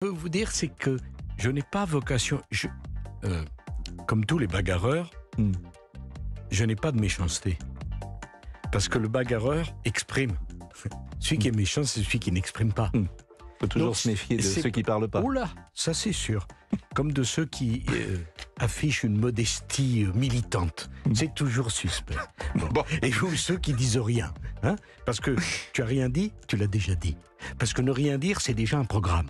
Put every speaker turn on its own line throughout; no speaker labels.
Je peux vous dire, c'est que je n'ai pas vocation, comme tous les bagarreurs, je n'ai pas de méchanceté. Parce que le bagarreur exprime. Celui qui est méchant, c'est celui qui n'exprime pas.
Il faut toujours se méfier de ceux qui ne parlent pas.
Oula, ça c'est sûr. Comme de ceux qui affichent une modestie militante. C'est toujours suspect. Bon. Et vous, ceux qui disent rien. Hein, parce que tu as rien dit, tu l'as déjà dit. Parce que ne rien dire, c'est déjà un programme.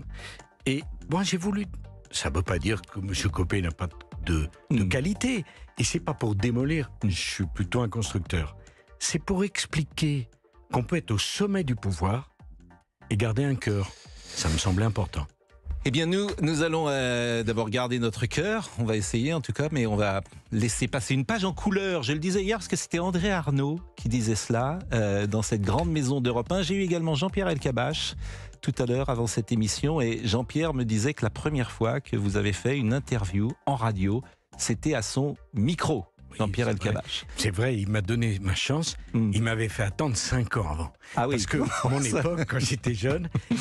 Et moi, j'ai voulu... Ça ne veut pas dire que M. Copé n'a pas de qualité. Et c'est pas pour démolir. Je suis plutôt un constructeur. C'est pour expliquer qu'on peut être au sommet du pouvoir et garder un cœur. Ça me semblait important.
Eh bien, nous allons d'abord garder notre cœur. On va essayer en tout cas, mais on va laisser passer une page en couleur. Je le disais hier parce que c'était André Arnaud qui disait cela dans cette grande maison d'Europe 1. J'ai eu également Jean-Pierre Elkabbach tout à l'heure avant cette émission. Et Jean-Pierre me disait que la première fois que vous avez fait une interview en radio, c'était à son micro. Jean-Pierre Elkabbach.
C'est vrai, il m'a donné ma chance. Il m'avait fait attendre 5 ans avant.
Ah oui.
Parce que à mon époque, quand j'étais jeune, il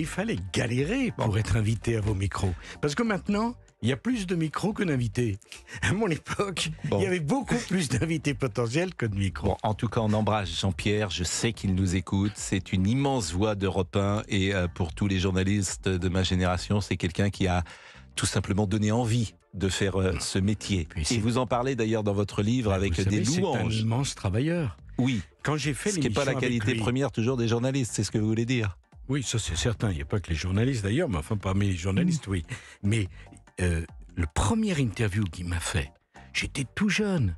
fallait galérer pour être invité à vos micros. Parce que maintenant, il y a plus de micros que d'invités. À mon époque, il y avait beaucoup plus d'invités potentiels que de micros.
Bon, en tout cas, on embrasse Jean-Pierre. Je sais qu'il nous écoute. C'est une immense voix d'Europe 1. Et pour tous les journalistes de ma génération, c'est quelqu'un qui a tout simplement donné envie de faire ce métier. Et vous en parlez d'ailleurs dans votre livre avec des louanges.
C'est un immense travailleur.
Oui.
Quand j'ai fait
ce qui n'est pas la qualité première toujours des journalistes, c'est ce que vous voulez dire.
Oui, ça c'est certain. Il n'y a pas que les journalistes d'ailleurs, mais enfin parmi les journalistes, oui. Mais le premier interview qu'il m'a fait, j'étais tout jeune.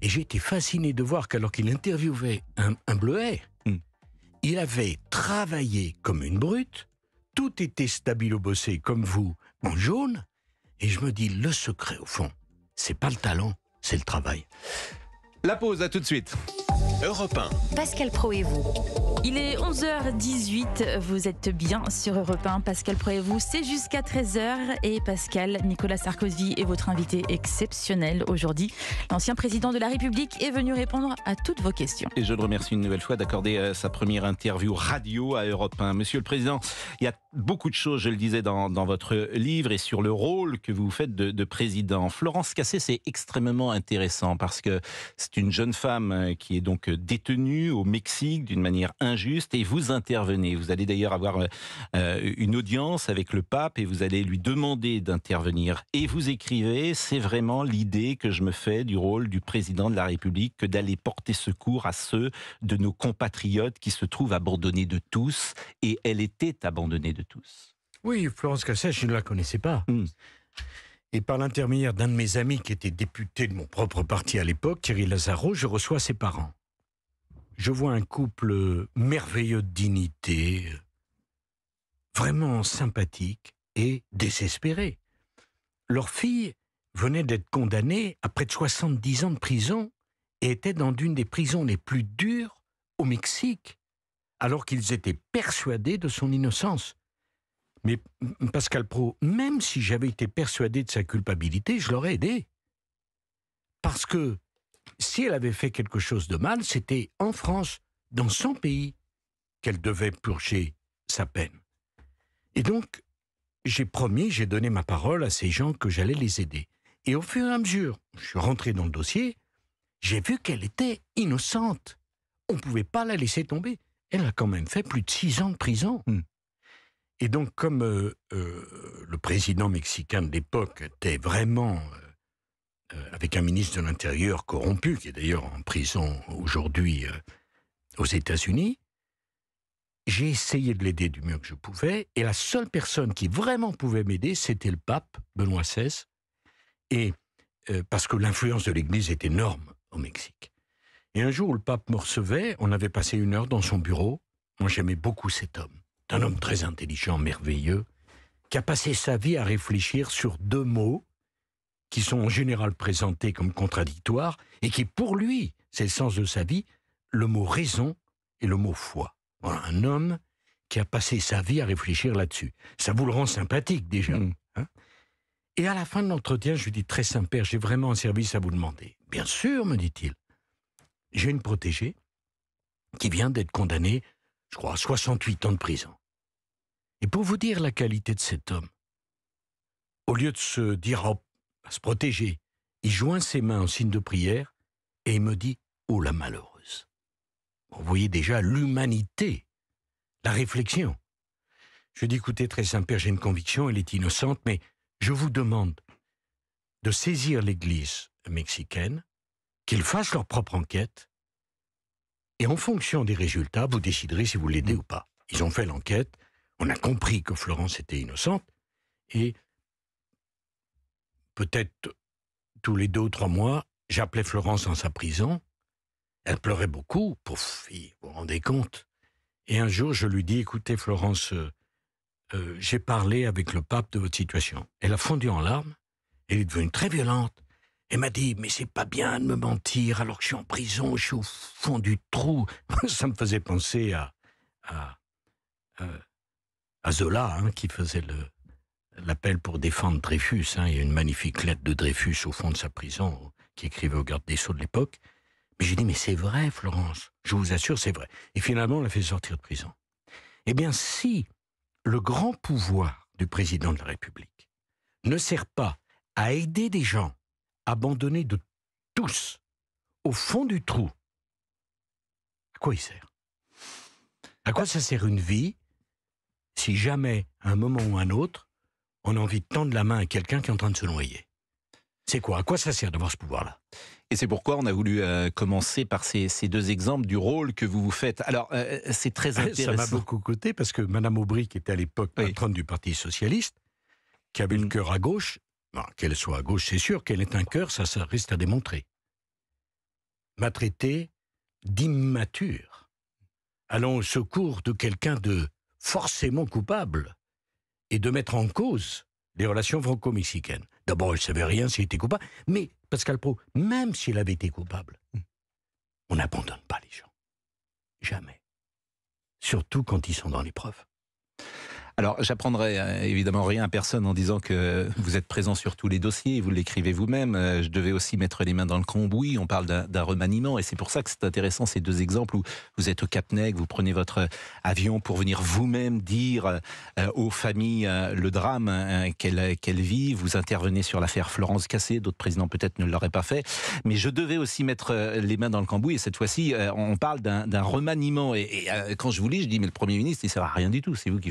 Et j'ai été fasciné de voir qu'alors qu'il interviewait un bleuet, il avait travaillé comme une brute, tout était stabilo-bossé comme vous, en jaune. Et je me dis, le secret, au fond, c'est pas le talent, c'est le travail.
La pause, à tout de suite.
Europe 1.
Pascal Praud et vous. Il est 11h18, vous êtes bien sur Europe 1. Pascal Praud et vous, c'est jusqu'à 13h. Et Pascal, Nicolas Sarkozy est votre invité exceptionnel aujourd'hui. L'ancien président de la République est venu répondre à toutes vos questions.
Et je le remercie une nouvelle fois d'accorder sa première interview radio à Europe 1. Monsieur le Président, il y a beaucoup de choses, je le disais dans votre livre et sur le rôle que vous faites de président. Florence Cassé, c'est extrêmement intéressant parce que c'est une jeune femme qui est donc détenue au Mexique d'une manière injuste et vous intervenez. Vous allez d'ailleurs avoir une audience avec le pape et vous allez lui demander d'intervenir. Et vous écrivez, c'est vraiment l'idée que je me fais du rôle du président de la République que d'aller porter secours à ceux de nos compatriotes qui se trouvent abandonnés de tous. Et elle était abandonnée de tous.
Oui, Florence Cassé, je ne la connaissais pas. Et par l'intermédiaire d'un de mes amis qui était député de mon propre parti à l'époque, Thierry Lazaro, je reçois ses parents. Je vois un couple merveilleux de dignité, vraiment sympathique et désespéré. Leur fille venait d'être condamnée à près de 70 ans de prison et était dans une des prisons les plus dures au Mexique, alors qu'ils étaient persuadés de son innocence. Mais Pascal Praud, même si j'avais été persuadé de sa culpabilité, je l'aurais aidé. Parce que si elle avait fait quelque chose de mal, c'était en France, dans son pays, qu'elle devait purger sa peine. Et donc, j'ai donné ma parole à ces gens que j'allais les aider. Et au fur et à mesure, je suis rentré dans le dossier, j'ai vu qu'elle était innocente. On ne pouvait pas la laisser tomber. Elle a quand même fait plus de 6 ans de prison. Et donc, comme le président mexicain de l'époque était vraiment avec un ministre de l'Intérieur corrompu, qui est d'ailleurs en prison aujourd'hui aux États-Unis, j'ai essayé de l'aider du mieux que je pouvais, et la seule personne qui vraiment pouvait m'aider, c'était le pape, Benoît XVI, et parce que l'influence de l'Église est énorme au Mexique. Et un jour où le pape me recevait, on avait passé 1 heure dans son bureau, moi j'aimais beaucoup cet homme. Un homme très intelligent, merveilleux, qui a passé sa vie à réfléchir sur 2 mots qui sont en général présentés comme contradictoires et qui, pour lui, c'est le sens de sa vie, le mot raison et le mot foi. Voilà, un homme qui a passé sa vie à réfléchir là-dessus. Ça vous le rend sympathique déjà. Hein ? Et à la fin de l'entretien, je lui dis, très Saint-Père, j'ai vraiment un service à vous demander. Bien sûr, me dit-il. J'ai une protégée qui vient d'être condamnée, je crois, à 68 ans de prison. Et pour vous dire la qualité de cet homme, au lieu de se dire, à se protéger, il joint ses mains en signe de prière et il me dit, oh la malheureuse. Vous voyez déjà l'humanité, la réflexion. Je dis, écoutez, très Saint-Père, j'ai une conviction, elle est innocente, mais je vous demande de saisir l'Église mexicaine, qu'ils fassent leur propre enquête, et en fonction des résultats, vous déciderez si vous l'aidez ou pas. Ils ont fait l'enquête, on a compris que Florence était innocente, et peut-être tous les 2 ou 3 mois, j'appelais Florence dans sa prison, elle pleurait beaucoup, pauvre fille, vous vous rendez compte? Et un jour, je lui dis, écoutez Florence, j'ai parlé avec le pape de votre situation. Elle a fondu en larmes, elle est devenue très violente. Elle m'a dit, mais c'est pas bien de me mentir alors que je suis en prison, je suis au fond du trou. Ça me faisait penser à Zola, hein, qui faisait l'appel pour défendre Dreyfus. Hein. Il y a une magnifique lettre de Dreyfus au fond de sa prison, qui écrivait au garde des Sceaux de l'époque. Mais j'ai dit, mais c'est vrai, Florence, je vous assure, c'est vrai. Et finalement, on l'a fait sortir de prison. Eh bien, si le grand pouvoir du président de la République ne sert pas à aider des gens abandonnés de tous au fond du trou, à quoi il sert? À quoi ça sert une vie si jamais, à un moment ou à un autre, on a envie de tendre la main à quelqu'un qui est en train de se noyer? C'est quoi? À quoi ça sert d'avoir ce pouvoir-là?
Et c'est pourquoi on a voulu commencer par ces 2 exemples du rôle que vous faites. Alors, c'est très intéressant.
Ça m'a beaucoup coûté parce que Mme Aubry, qui était à l'époque patronne du Parti Socialiste, qui avait le cœur à gauche, qu'elle soit à gauche, c'est sûr, qu'elle ait un cœur, ça reste à démontrer, m'a traité d'immature, allant au secours de quelqu'un de forcément coupable et de mettre en cause les relations franco-mexicaines. D'abord, elle ne savait rien s'il était coupable, mais Pascal Praud, même s'il avait été coupable, on n'abandonne pas les gens. Jamais. Surtout quand ils sont dans l'épreuve.
Alors, j'apprendrai évidemment rien à personne en disant que vous êtes présent sur tous les dossiers, vous l'écrivez vous-même. Je devais aussi mettre les mains dans le cambouis, on parle d'un remaniement, et c'est pour ça que c'est intéressant ces 2 exemples où vous êtes au Cap-Nègre, vous prenez votre avion pour venir vous-même dire aux familles le drame qu'elles vivent, vous intervenez sur l'affaire Florence Cassé, d'autres présidents peut-être ne l'auraient pas fait, mais je devais aussi mettre les mains dans le cambouis, et cette fois-ci, on parle d'un remaniement, et quand je vous lis, je dis, mais le Premier ministre, il ne sert à rien du tout, c'est vous qui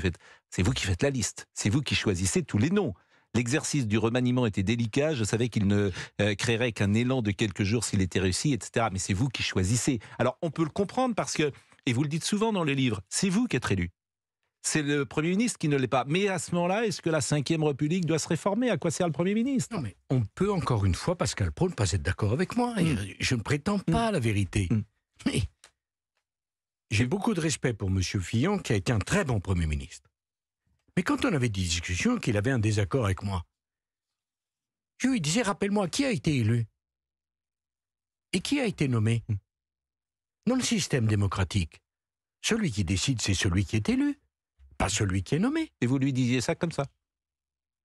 faites la liste, c'est vous qui choisissez tous les noms. L'exercice du remaniement était délicat, je savais qu'il ne créerait qu'un élan de quelques jours s'il était réussi, etc. Mais c'est vous qui choisissez. Alors on peut le comprendre parce que, et vous le dites souvent dans le livre, c'est vous qui êtes élu. C'est le Premier ministre qui ne l'est pas. Mais à ce moment-là, est-ce que la Ve République doit se réformer? À quoi sert le Premier ministre?
Non, mais on peut encore une fois, Pascal Praud, ne pas être d'accord avec moi. Je ne prétends pas à la vérité. Mais j'ai beaucoup de respect pour M. Fillon, qui a été un très bon Premier ministre. Mais quand on avait des discussions, qu'il avait un désaccord avec moi, je lui disais, rappelle-moi, qui a été élu? Et qui a été nommé? Dans le système démocratique, celui qui décide, c'est celui qui est élu, pas celui qui est nommé.
Et vous lui disiez ça comme ça?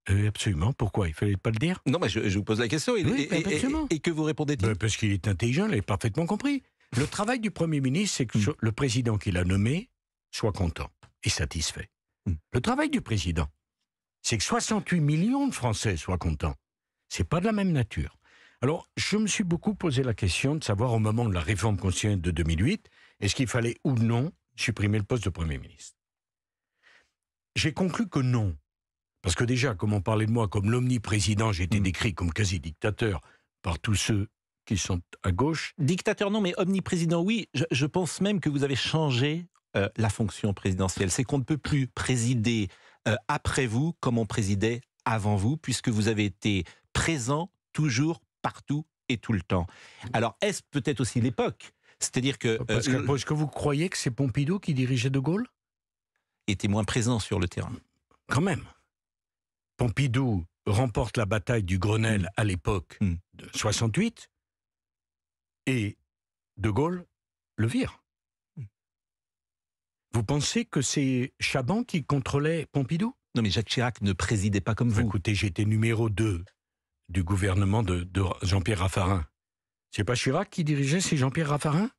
Absolument. Pourquoi? Il ne fallait pas le dire?
Non, mais je vous pose la question.
Oui,
et que vous répondez-il?
Parce qu'il est intelligent, il a parfaitement compris. Le travail du Premier ministre, c'est que le président qui l'a nommé soit content et satisfait. Le travail du président, c'est que 68 millions de Français soient contents. C'est pas de la même nature. Alors, je me suis beaucoup posé la question de savoir au moment de la réforme constitutionnelle de 2008, est-ce qu'il fallait ou non supprimer le poste de Premier ministre? J'ai conclu que non. Parce que déjà, comme on parlait de moi comme l'omniprésident, j'ai été décrit comme quasi-dictateur par tous ceux qui sont à gauche.
Dictateur non, mais omniprésident oui. Je pense même que vous avez changé la fonction présidentielle. C'est qu'on ne peut plus présider après vous comme on présidait avant vous, puisque vous avez été présent toujours, partout et tout le temps. Alors, est-ce peut-être aussi l'époque? C'est-à-dire que...
Est-ce que vous croyez que c'est Pompidou qui dirigeait De Gaulle?
Était moins présent sur le terrain.
Quand même. Pompidou remporte la bataille du Grenelle à l'époque de 68 et De Gaulle le vire. Vous pensez que c'est Chaban qui contrôlait Pompidou?
Non, mais Jacques Chirac ne présidait pas comme vous.
Écoutez, j'étais numéro 2 du gouvernement de Jean-Pierre Raffarin. C'est pas Chirac qui dirigeait, c'est Jean-Pierre Raffarin?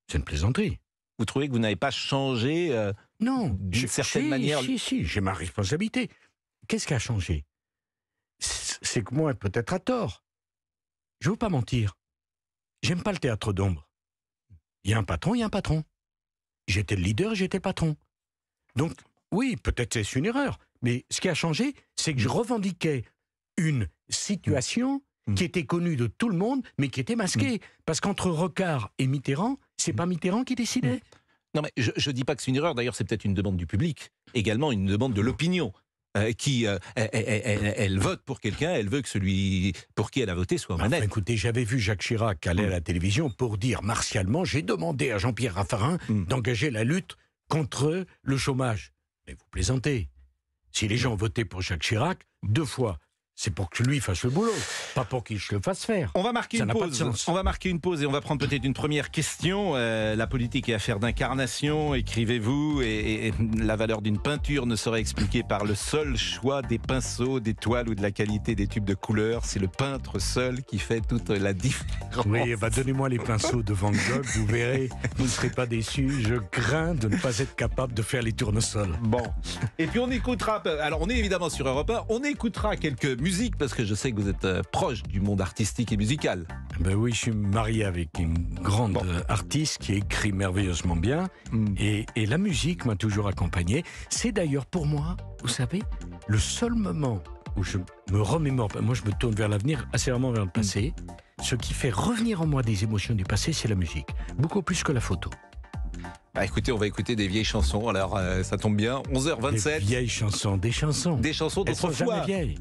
C'est une plaisanterie.
Vous trouvez que vous n'avez pas changé
Non,
d'une certaine manière.
Si, j'ai ma responsabilité. Qu'est-ce qui a changé? C'est que moi, peut-être à tort. Je ne veux pas mentir. J'aime pas le théâtre d'ombre. Il y a un patron, il y a un patron. J'étais le leader, j'étais le patron. Donc, oui, peut-être c'est une erreur. Mais ce qui a changé, c'est que je revendiquais une situation qui était connue de tout le monde, mais qui était masquée. Parce qu'entre Rocard et Mitterrand, c'est pas Mitterrand qui décidait.
Non, mais je ne dis pas que c'est une erreur. D'ailleurs, c'est peut-être une demande du public. Également, une demande de l'opinion. Elle vote pour quelqu'un, elle veut que celui pour qui elle a voté soit honnête.
Écoutez, j'avais vu Jacques Chirac aller à la télévision pour dire martialement, j'ai demandé à Jean-Pierre Raffarin d'engager la lutte contre le chômage. Mais vous plaisantez. Si les gens votaient pour Jacques Chirac, 2 fois, c'est pour que lui fasse le boulot, pas pour qu'il se le fasse faire.
On va marquer une pause. On va marquer une pause et on va prendre peut-être une première question. La politique est affaire d'incarnation, écrivez-vous, et la valeur d'une peinture ne serait expliquée par le seul choix des pinceaux, des toiles ou de la qualité des tubes de couleur. C'est le peintre seul qui fait toute la différence.
Oui, donnez-moi les pinceaux de Van Gogh, vous verrez, vous ne serez pas déçus. Je crains de ne pas être capable de faire les tournesols.
Bon. Et puis on écoutera, alors on est évidemment sur Europe 1, on écoutera quelques musique, parce que je sais que vous êtes proche du monde artistique et musical.
Ben oui, je suis marié avec une grande artiste qui écrit merveilleusement bien et la musique m'a toujours accompagné. C'est d'ailleurs pour moi, vous savez, le seul moment où je me remémore, moi je me tourne vers l'avenir, assez rarement vers le passé. Ce qui fait revenir en moi des émotions du passé, c'est la musique, beaucoup plus que la photo.
Écoutez, on va écouter des vieilles chansons, alors ça tombe bien, 11h27.
Des vieilles chansons, des chansons.
Des chansons
d'autrefois. Elles sont jamais vieilles.